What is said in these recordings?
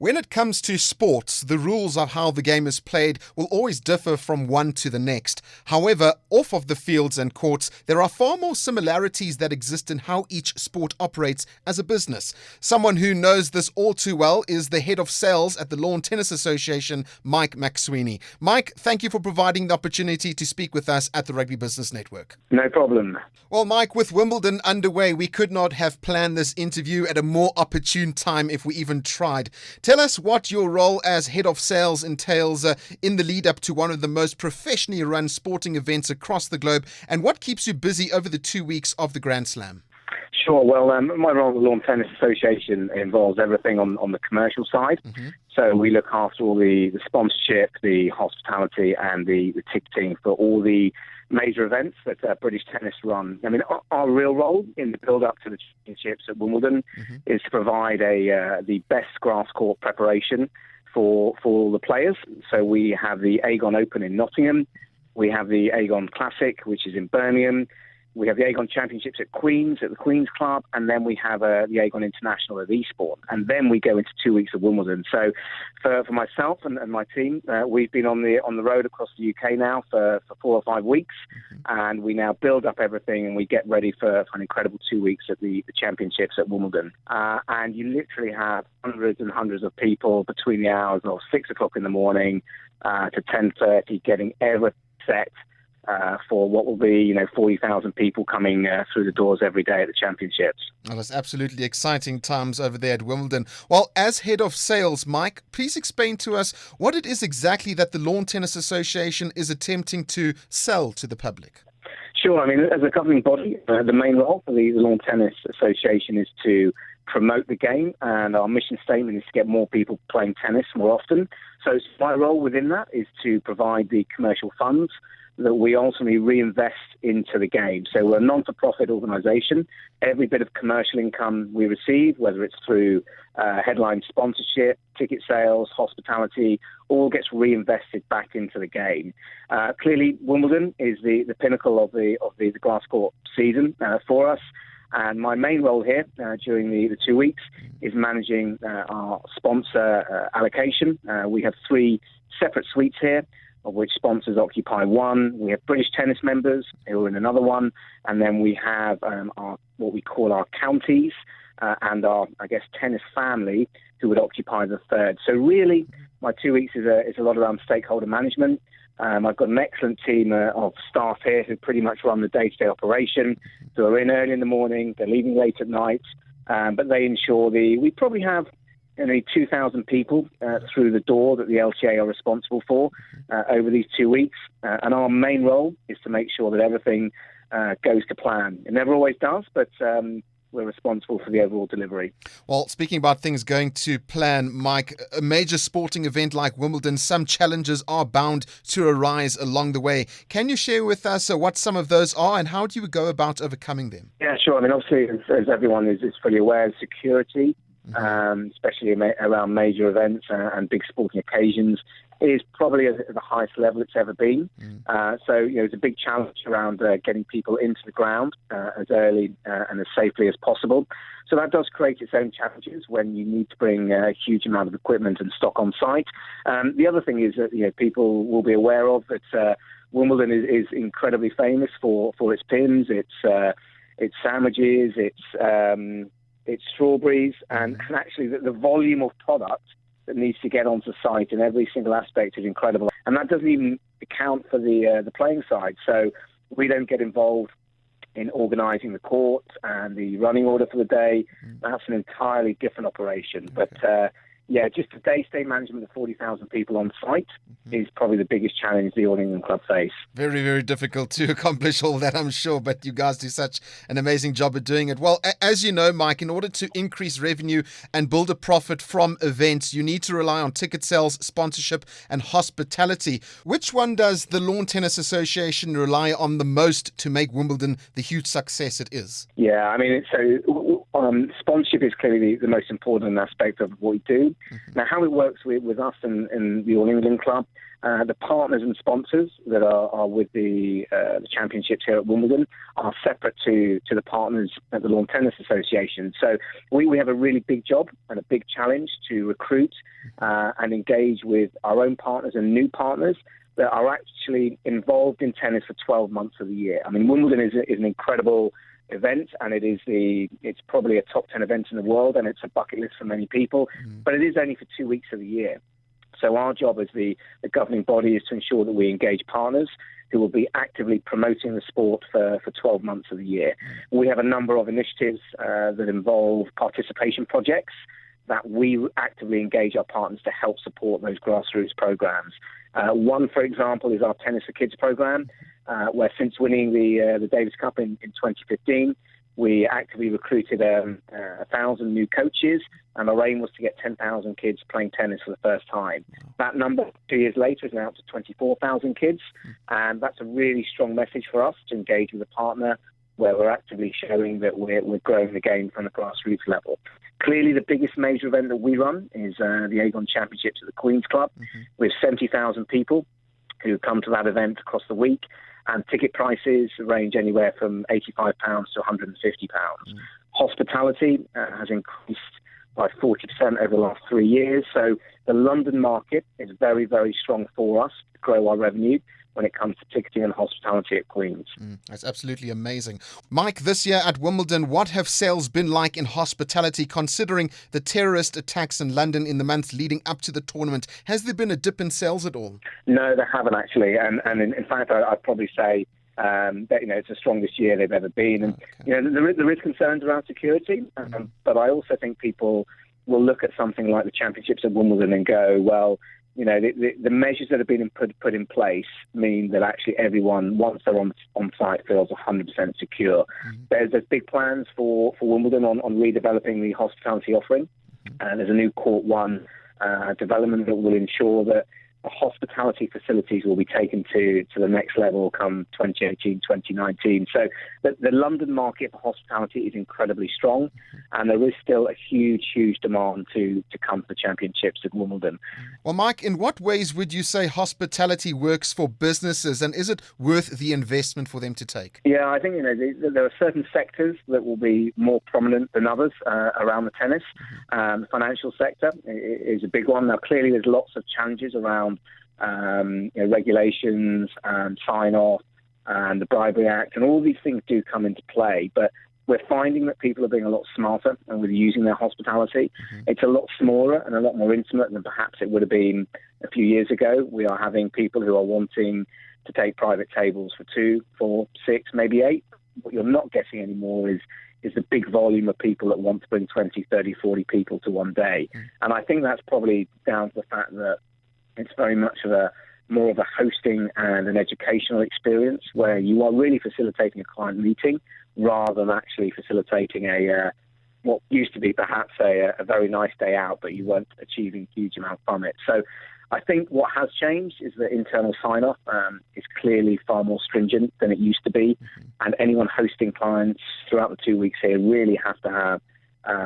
When it comes to sports, the rules of how the game is played will always differ from one to the next. However, off of the fields and courts, there are far more similarities that exist in how each sport operates as a business. Someone who knows this all too well is the head of sales at the Lawn Tennis Association, Mike McSweeney. Mike, thank you for providing the opportunity to speak with us at the Rugby Business Network. No problem. Well, Mike, with Wimbledon underway, we could not have planned this interview at a more opportune time if we even tried. Tell us what your role as head of sales entails in the lead up to one of the most professionally run sporting events across the globe, and what keeps you busy over the 2 weeks of the Grand Slam. Sure. Well, my role at the Lawn Tennis Association involves everything on the commercial side. Mm-hmm. So we look after all the sponsorship, the hospitality, and the ticketing for all the major events that British tennis run. I mean, our real role in the build-up to the championships at Wimbledon is to provide the best grass court preparation for all the players. So we have the Aegon Open in Nottingham. We have the Aegon Classic, which is in Birmingham. We have the Aegon Championships at the Queen's Club, and then we have the Aegon International at Eastbourne. And then we go into 2 weeks of Wimbledon. So for myself and my team, we've been on the road across the UK now for 4 or 5 weeks, and we now build up everything and we get ready for an incredible 2 weeks at the Championships at Wimbledon. And you literally have hundreds and hundreds of people between the hours of 6 o'clock in the morning to 10:30 getting everything set for what will be, 40,000 people coming through the doors every day at the championships. Well, it's absolutely exciting times over there at Wimbledon. Well, as head of sales, Mike, please explain to us what it is exactly that the Lawn Tennis Association is attempting to sell to the public. Sure. I mean, as a governing body, the main role for the Lawn Tennis Association is to promote the game, and our mission statement is to get more people playing tennis more often. So my role within that is to provide the commercial funds that we ultimately reinvest into the game. So we're a non-for-profit organisation. Every bit of commercial income we receive, whether it's through headline sponsorship, ticket sales, hospitality, all gets reinvested back into the game. Clearly, Wimbledon is the pinnacle of the grass court season for us. And my main role here during the 2 weeks is managing our sponsor allocation. We have 3 separate suites here, of which sponsors occupy one. We have British tennis members who are in another one. And then we have what we call our counties and our, tennis family who would occupy the third. So really, my 2 weeks is a lot around stakeholder management. I've got an excellent team of staff here who pretty much run the day-to-day operation. So they're in early in the morning, they're leaving late at night, but they ensure we probably have 2,000 people through the door that the LTA are responsible for over these 2 weeks. And our main role is to make sure that everything goes to plan. It never always does, but we're responsible for the overall delivery. Well, speaking about things going to plan, Mike, a major sporting event like Wimbledon, some challenges are bound to arise along the way. Can you share with us what some of those are and how do you go about overcoming them? Yeah, sure. I mean, obviously, as everyone is fully aware, security, especially around major events and big sporting occasions, is probably at the highest level it's ever been. So, it's a big challenge around getting people into the ground as early and as safely as possible. So that does create its own challenges when you need to bring a huge amount of equipment and stock on site. The other thing is that people will be aware of that Wimbledon is incredibly famous for its pins, its sandwiches, its strawberries, and actually the volume of product that needs to get onto site in every single aspect is incredible. And that doesn't even account for the playing side. So we don't get involved in organising the court and the running order for the day. That's an entirely different operation. But just the day-to-day management of 40,000 people on site is probably the biggest challenge the All England club face. Very, very difficult to accomplish all that, I'm sure, but you guys do such an amazing job at doing it. Well, as you know, Mike, in order to increase revenue and build a profit from events, you need to rely on ticket sales, sponsorship, and hospitality. Which one does the Lawn Tennis Association rely on the most to make Wimbledon the huge success it is? Yeah, I mean, so Sponsorship is clearly the most important aspect of what we do. Now, how it works with us and the All England Club, the partners and sponsors that are with the championships here at Wimbledon are separate to the partners at the Lawn Tennis Association. So we have a really big job and a big challenge to recruit and engage with our own partners and new partners that are actually involved in tennis for 12 months of the year. I mean, Wimbledon is an incredible event, and it's probably a top 10 event in the world, and it's a bucket list for many people, but it is only for 2 weeks of the year. So our job as the governing body is to ensure that we engage partners who will be actively promoting the sport for 12 months of the year. We have a number of initiatives that involve participation projects that we actively engage our partners to help support those grassroots programs. One, for example, is our Tennis for Kids program, where since winning the Davis Cup in 2015, we actively recruited 1,000 new coaches, and our aim was to get 10,000 kids playing tennis for the first time. That number, 2 years later, is now up to 24,000 kids, and that's a really strong message for us to engage with a partner where we're actively showing that we're growing the game from the grassroots level. Clearly, the biggest major event that we run is the Aegon Championships at the Queen's Club, with 70,000 people who come to that event across the week, and ticket prices range anywhere from £85 to £150. Hospitality has increased by 40% over the last 3 years, so the London market is very, very strong for us to grow our revenue when it comes to ticketing and hospitality at Queen's. That's absolutely amazing. Mike, this year at Wimbledon, what have sales been like in hospitality considering the terrorist attacks in London in the months leading up to the tournament? Has there been a dip in sales at all? No, there haven't actually. And in fact, I'd probably say that, it's the strongest year they've ever been. And, there is concerns around security, but I also think people will look at something like the championships at Wimbledon and go, well, the measures that have been put in place mean that actually everyone, once they're on site, feels 100% secure. There's big plans for Wimbledon on redeveloping the hospitality offering. There's a new Court 1 development that will ensure that the hospitality facilities will be taken to the next level come 2018, 2019. So the London market for hospitality is incredibly strong, and there is still a huge, huge demand to come to the championships at Wimbledon. Well, Mike, in what ways would you say hospitality works for businesses, and is it worth the investment for them to take? Yeah, I think there are certain sectors that will be more prominent than others around the tennis. The financial sector is a big one. Now, clearly, there's lots of challenges around regulations and sign-off and the Bribery Act, and all these things do come into play. But we're finding that people are being a lot smarter and with using their hospitality. It's a lot smaller and a lot more intimate than perhaps it would have been a few years ago. We are having people who are wanting to take private tables for 2, 4, 6, maybe 8. What you're not getting anymore is the big volume of people that want to bring 20, 30, 40 people to one day. And I think that's probably down to the fact that it's very much more of a hosting and an educational experience where you are really facilitating a client meeting rather than actually facilitating what used to be perhaps a very nice day out, but you weren't achieving huge amount from it. So I think what has changed is that internal sign-off is clearly far more stringent than it used to be, and anyone hosting clients throughout the 2 weeks here really have to have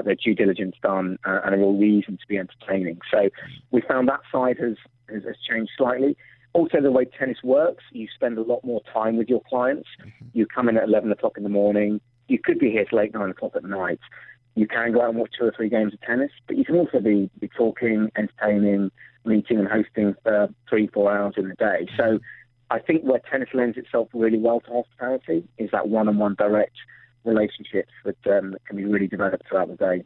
their due diligence done and a real reason to be entertaining. So we found that side has changed slightly. Also, the way tennis works, you spend a lot more time with your clients. You come in at 11 o'clock in the morning. You could be here till 8, 9 o'clock at night. You can go out and watch 2 or 3 games of tennis, but you can also be talking, entertaining, meeting and hosting for 3, 4 hours in the day. So I think where tennis lends itself really well to hospitality is that one-on-one direct relationships that can be really developed throughout the day.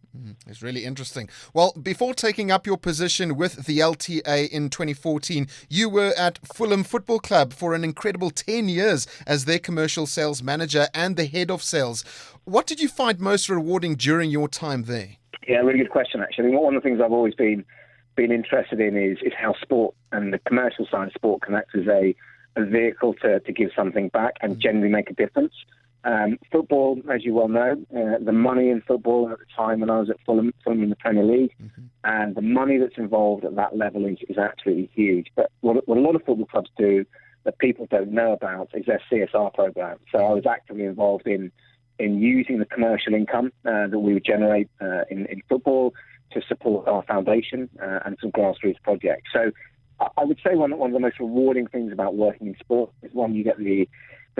It's really interesting. Well, before taking up your position with the LTA in 2014, you were at Fulham Football Club for an incredible 10 years as their commercial sales manager and the head of sales. What did you find most rewarding during your time there? Yeah, really good question, actually. One of the things I've always been interested in is how sport and the commercial side of sport can act as a vehicle to give something back and generally make a difference. Football, as you well know, the money in football at the time when I was at Fulham in the Premier League, and the money that's involved at that level is absolutely huge. But what a lot of football clubs do that people don't know about is their CSR program. So I was actively involved in in using the commercial income that we would generate in football to support our foundation and some grassroots projects. So I would say one of the most rewarding things about working in sport is, one, you get the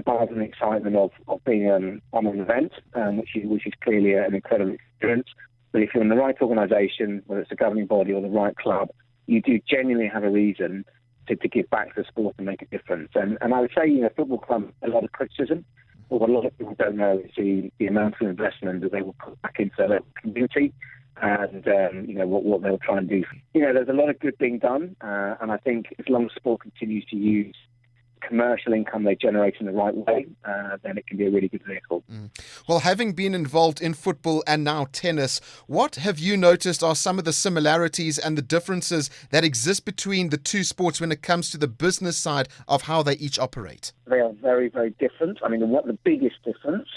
buzz and excitement of being on an event, which is clearly an incredible experience. But if you're in the right organisation, whether it's a governing body or the right club, you do genuinely have a reason to give back to the sport and make a difference. And I would say, football club, a lot of criticism, but what a lot of people don't know is the amount of investment that they will put back into their community and, what they'll try and do. There's a lot of good being done, and I think as long as sport continues to use commercial income they generate in the right way, then it can be a really good vehicle. Well, having been involved in football and now tennis, what have you noticed are some of the similarities and the differences that exist between the two sports when it comes to the business side of how they each operate? They are very, very different. I mean, the biggest difference,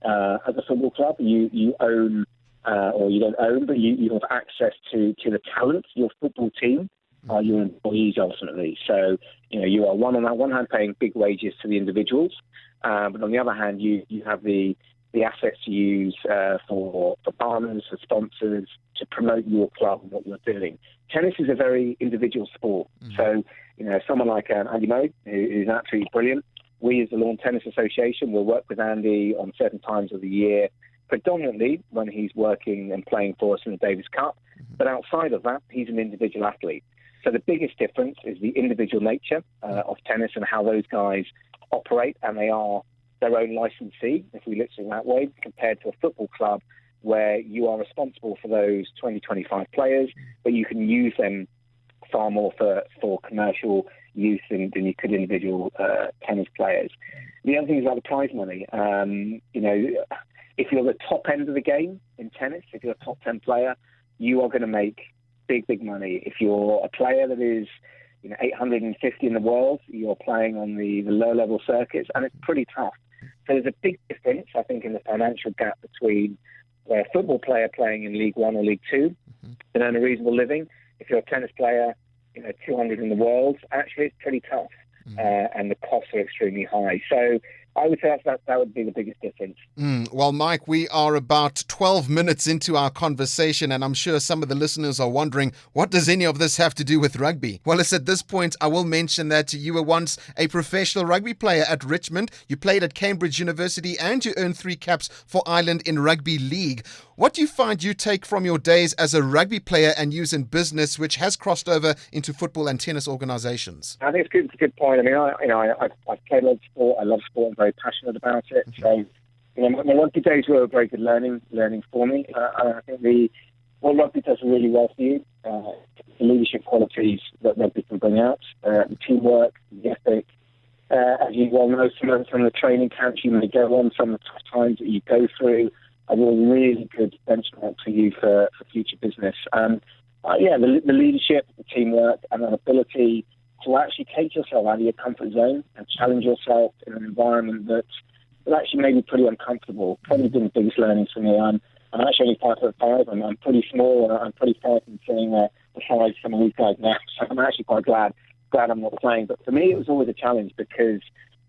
as a football club, you own, or you don't own, but you have access to the talent, your football team. Are your employees ultimately. So, you are on one hand paying big wages to the individuals, but on the other hand, you have the assets to use for partners, for sponsors, to promote your club and what you're doing. Tennis is a very individual sport. So, someone like Andy Moe, who's absolutely brilliant, we as the Lawn Tennis Association will work with Andy on certain times of the year, predominantly when he's working and playing for us in the Davis Cup. But outside of that, he's an individual athlete. So the biggest difference is the individual nature of tennis and how those guys operate, and they are their own licensee, if we look at it that way, compared to a football club where you are responsible for those 20, 25 players, but you can use them far more for commercial use than you could individual tennis players. The other thing is about the prize money. If you're the top end of the game in tennis, if you're a top 10 player, you are going to make big money. If you're a player that is 850 in the world, you're playing on the low-level circuits, and it's pretty tough. So there's a big difference, I think, in the financial gap between a football player playing in League One or League Two and earn a reasonable living. If you're a tennis player, 200 in the world, actually it's pretty tough, and the costs are extremely high. So I would say that would be the biggest difference. Well, Mike, we are about 12 minutes into our conversation, and I'm sure some of the listeners are wondering, what does any of this have to do with rugby? Well, it's at this point, I will mention that you were once a professional rugby player at Richmond. You played at Cambridge University, and you earned 3 caps for Ireland in Rugby League. What do you find you take from your days as a rugby player and use in business, which has crossed over into football and tennis organisations? I think it's a good point. I mean, I've played a lot of sport. I love sport. I'm very passionate about it. So, my rugby days were a very good learning for me. I think what rugby does really well for you, the leadership qualities that rugby can bring out, the teamwork, the ethic. As you well know, some of the training camps you may go on, some of the tough times that you go through, are a really good benchmark for you for future business. The leadership, the teamwork, and an ability to actually take yourself out of your comfort zone and challenge yourself in an environment that actually may be pretty uncomfortable. Probably been the biggest learning for me. I'm actually only 5'5". I'm pretty small, and I'm pretty frightened seeing the size of some of these guys now. So I'm actually quite glad I'm not playing. But for me, it was always a challenge because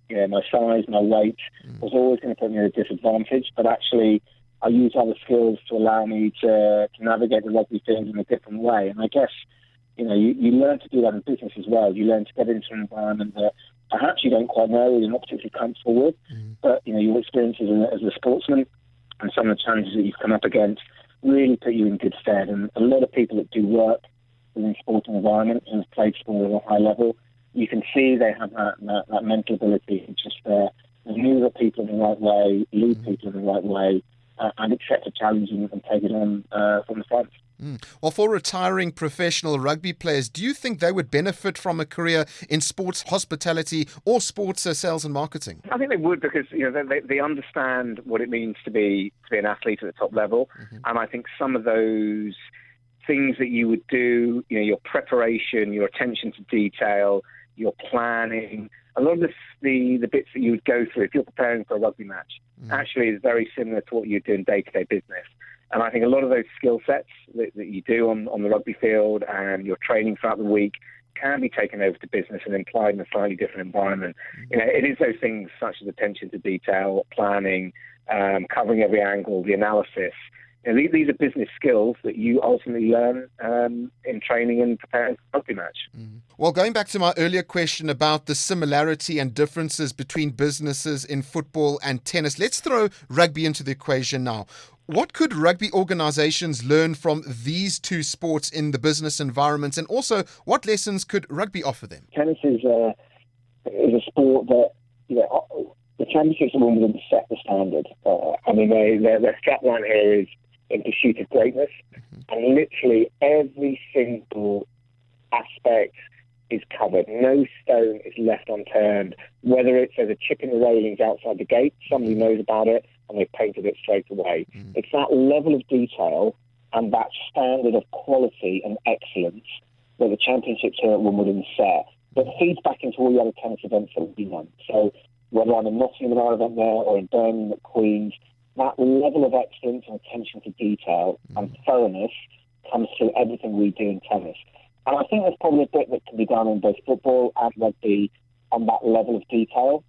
my size, my weight was always going to put me at a disadvantage. But actually, I used other skills to allow me to navigate the rugby field in a different way. And I guess, you learn to do that in business as well. You learn to get into an environment that perhaps you don't quite know or you're not particularly comfortable with. But, your experiences as a sportsman and some of the challenges that you've come up against really put you in good stead. And a lot of people that do work within sporting environment and have played sport at a high level, you can see they have that mental ability to just maneuver people in the right way, lead people in the right way, and accept a challenge and take it on from the front. Well, for retiring professional rugby players, do you think they would benefit from a career in sports hospitality or sports sales and marketing? I think they would, because they understand what it means to be an athlete at the top level, and I think some of those things that you would do, your preparation, your attention to detail, your planning, a lot of the bits that you would go through if you're preparing for a rugby match actually is very similar to what you do in day-to-day business. And I think a lot of those skill sets that you do on the rugby field and your training throughout the week can be taken over to business and applied in a slightly different environment. It is those things such as attention to detail, planning, covering every angle, the analysis. These are business skills that you ultimately learn in training and preparing for a rugby match. Well, going back to my earlier question about the similarity and differences between businesses in football and tennis, let's throw rugby into the equation now. What could rugby organisations learn from these two sports in the business environments, and also what lessons could rugby offer them? Tennis is a sport that the championships at Wimbledon set the standard. Their strapline here is in pursuit of greatness, and literally every single aspect is covered. No stone is left unturned. Whether it's there's a chip in the railings outside the gate, somebody knows about it, and they've painted it straight away. It's that level of detail and that standard of quality and excellence that the championships here at Wimbledon set that feeds back into all the other tennis events that we run. So whether I'm in Nottingham at our event there or in Birmingham at Queen's, that level of excellence and attention to detail and thoroughness comes through everything we do in tennis. And I think there's probably a bit that can be done in both football and rugby on that level of detail.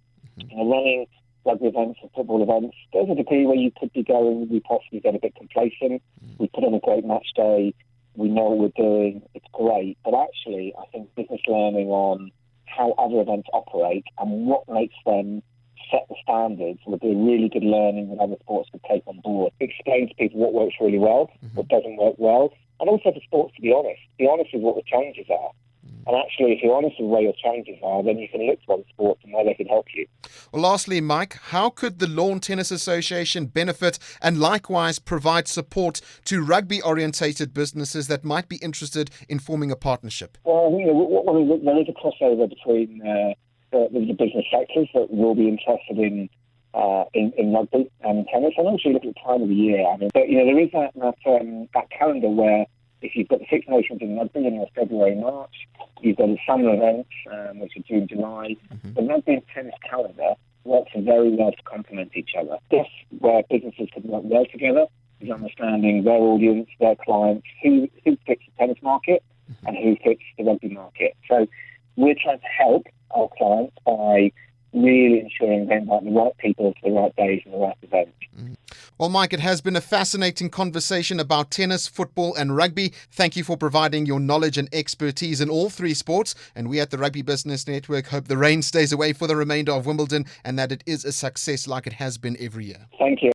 Running rugby events and football events, there's a degree where you could be going, we possibly get a bit complacent. We put on a great match day, we know what we're doing, it's great. But actually, I think business learning on how other events operate and what makes them set the standards would be a really good learning that other sports could take on board. Explain to people what works really well, what doesn't work well, and also for sports to be honest. Be honest with what the challenges are. And actually, if you're honest with where your challenges are, then you can look to other sports and where they can help you. Well, lastly, Mike, how could the Lawn Tennis Association benefit and likewise provide support to rugby-orientated businesses that might be interested in forming a partnership? Well, there is a crossover between the business sectors that will be interested in rugby and tennis, and also look at the time of the year. There is that calendar where if you've got the Six Nations in rugby in February, March, you've got the summer events, which are June, July. The rugby and tennis calendar works very well to complement each other. This, where businesses can work well together, is understanding their audience, their clients, who fits the tennis market and who fits the rugby market. So we're trying to help our clients by really ensuring they invite the right people to the right days and the right events. Well, Mike, it has been a fascinating conversation about tennis, football and rugby. Thank you for providing your knowledge and expertise in all three sports. And we at the Rugby Business Network hope the rain stays away for the remainder of Wimbledon and that it is a success like it has been every year. Thank you.